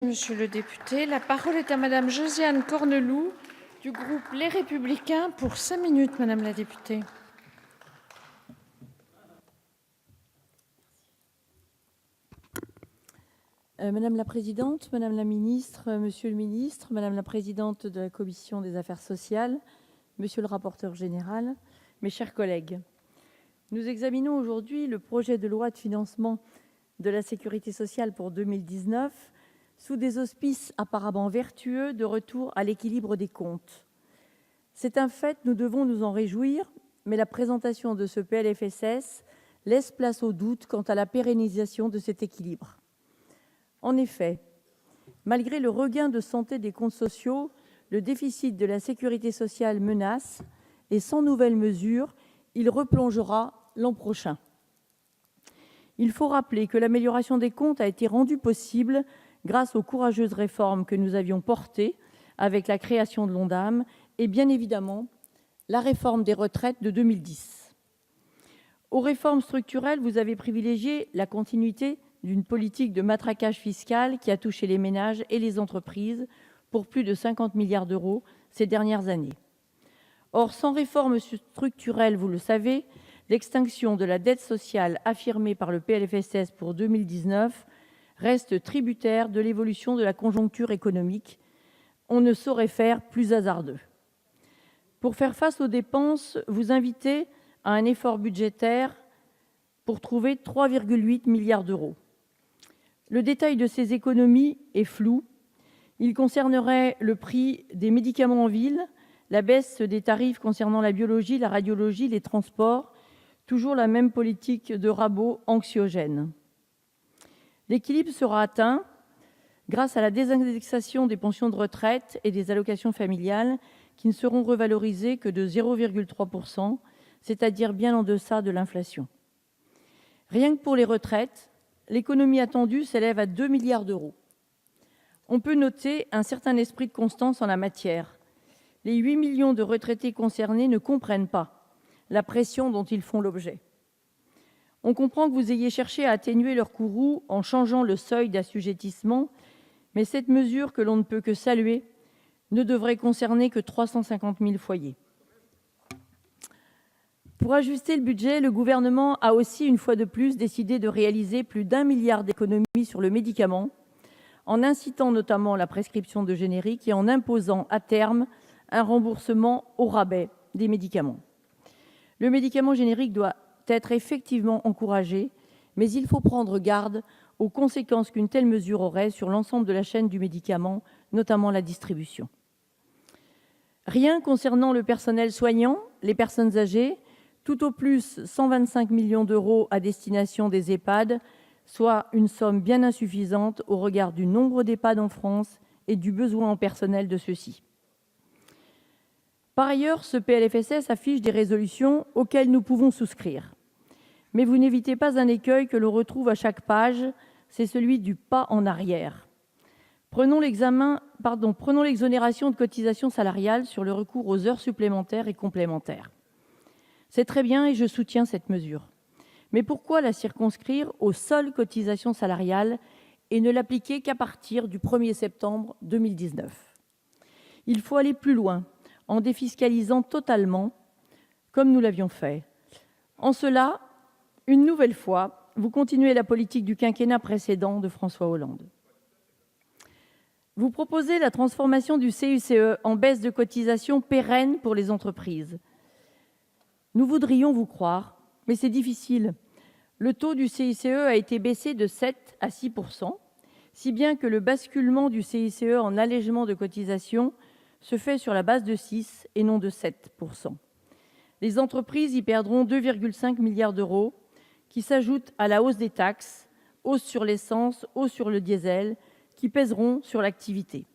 Monsieur le député, la parole est à Madame Josiane Corneloup du groupe Les Républicains pour 5 minutes, Madame la députée. Madame la présidente, madame la ministre, monsieur le ministre, madame la présidente de la commission des affaires sociales, monsieur le rapporteur général, mes chers collègues, nous examinons aujourd'hui le projet de loi de financement de la sécurité sociale pour 2019 sous des auspices apparemment vertueux de retour à l'équilibre des comptes. C'est un fait, nous devons nous en réjouir, mais la présentation de ce PLFSS laisse place au doute quant à la pérennisation de cet équilibre. En effet, malgré le regain de santé des comptes sociaux, le déficit de la sécurité sociale menace et sans nouvelles mesures, il replongera l'an prochain. Il faut rappeler que l'amélioration des comptes a été rendue possible grâce aux courageuses réformes que nous avions portées avec la création de l'ONDAM et bien évidemment la réforme des retraites de 2010. Aux réformes structurelles, vous avez privilégié la continuité d'une politique de matraquage fiscal qui a touché les ménages et les entreprises pour plus de 50 milliards d'euros ces dernières années. Or, sans réforme structurelle, vous le savez, l'extinction de la dette sociale affirmée par le PLFSS pour 2019 reste tributaire de l'évolution de la conjoncture économique. On ne saurait faire plus hasardeux. Pour faire face aux dépenses, vous invitez à un effort budgétaire pour trouver 3,8 milliards d'euros. Le détail de ces économies est flou. Il concernerait le prix des médicaments en ville, la baisse des tarifs concernant la biologie, la radiologie, les transports, toujours la même politique de rabot anxiogène. L'équilibre sera atteint grâce à la désindexation des pensions de retraite et des allocations familiales qui ne seront revalorisées que de 0,3%, c'est-à-dire bien en deçà de l'inflation. Rien que pour les retraites, l'économie attendue s'élève à 2 milliards d'euros. On peut noter un certain esprit de constance en la matière. Les 8 millions de retraités concernés ne comprennent pas la pression dont ils font l'objet. On comprend que vous ayez cherché à atténuer leur courroux en changeant le seuil d'assujettissement, mais cette mesure, que l'on ne peut que saluer, ne devrait concerner que 350 000 foyers. Pour ajuster le budget, le gouvernement a aussi, une fois de plus, décidé de réaliser plus d'1 milliard d'économies sur le médicament, en incitant notamment la prescription de génériques et en imposant à terme un remboursement au rabais des médicaments. Le médicament générique doit être effectivement encouragé, mais il faut prendre garde aux conséquences qu'une telle mesure aurait sur l'ensemble de la chaîne du médicament, notamment la distribution. Rien concernant le personnel soignant, les personnes âgées, tout au plus 125 millions d'euros à destination des EHPAD, soit une somme bien insuffisante au regard du nombre d'EHPAD en France et du besoin en personnel de ceux-ci. Par ailleurs, ce PLFSS affiche des résolutions auxquelles nous pouvons souscrire. Mais vous n'évitez pas un écueil que l'on retrouve à chaque page, c'est celui du pas en arrière. Prenons l'exonération de cotisations salariales sur le recours aux heures supplémentaires et complémentaires. C'est très bien et je soutiens cette mesure. Mais pourquoi la circonscrire aux seules cotisations salariales et ne l'appliquer qu'à partir du 1er septembre 2019 ? Il faut aller plus loin, en défiscalisant totalement, comme nous l'avions fait. En cela, une nouvelle fois, vous continuez la politique du quinquennat précédent de François Hollande. Vous proposez la transformation du CICE en baisse de cotisations pérenne pour les entreprises. Nous voudrions vous croire, mais c'est difficile. Le taux du CICE a été baissé de 7 à 6%, si bien que le basculement du CICE en allègement de cotisations se fait sur la base de 6 et non de 7%. Les entreprises y perdront 2,5 milliards d'euros, qui s'ajoutent à la hausse des taxes, hausse sur l'essence, hausse sur le diesel, qui pèseront sur l'activité.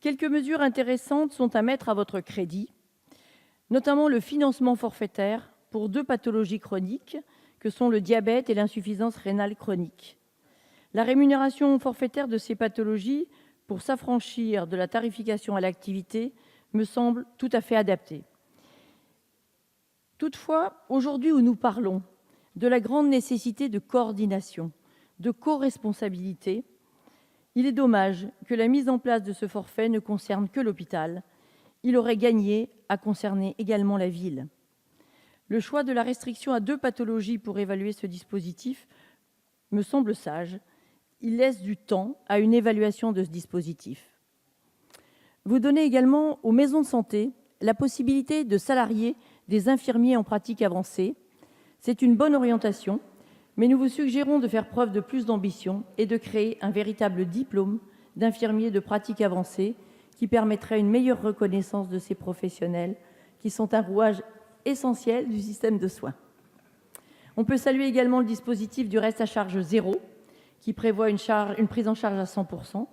Quelques mesures intéressantes sont à mettre à votre crédit, notamment le financement forfaitaire pour 2 pathologies chroniques, que sont le diabète et l'insuffisance rénale chronique. La rémunération forfaitaire de ces pathologies, pour s'affranchir de la tarification à l'activité, me semble tout à fait adaptée. Toutefois, aujourd'hui où nous parlons de la grande nécessité de coordination, de co-responsabilité, Il est dommage que la mise en place de ce forfait ne concerne que l'hôpital. Il aurait gagné à concerner également la ville. Le choix de la restriction à 2 pathologies pour évaluer ce dispositif me semble sage. Il laisse du temps à une évaluation de ce dispositif. Vous donnez également aux maisons de santé la possibilité de salarier des infirmiers en pratique avancée. C'est une bonne orientation, mais nous vous suggérons de faire preuve de plus d'ambition et de créer un véritable diplôme d'infirmier de pratique avancée qui permettrait une meilleure reconnaissance de ces professionnels qui sont un rouage essentiel du système de soins. On peut saluer également le dispositif du reste à charge zéro qui prévoit une prise en charge à 100%.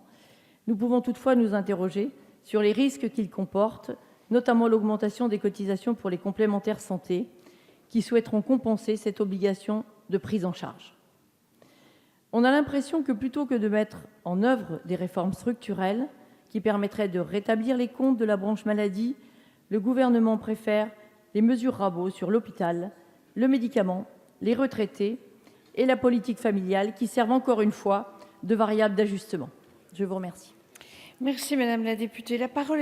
Nous pouvons toutefois nous interroger sur les risques qu'il comporte, notamment l'augmentation des cotisations pour les complémentaires santé, qui souhaiteront compenser cette obligation de prise en charge. On a l'impression que plutôt que de mettre en œuvre des réformes structurelles qui permettraient de rétablir les comptes de la branche maladie, le gouvernement préfère les mesures rabots sur l'hôpital, le médicament, les retraités et la politique familiale qui servent encore une fois de variable d'ajustement. Je vous remercie. Merci Madame la députée. La parole est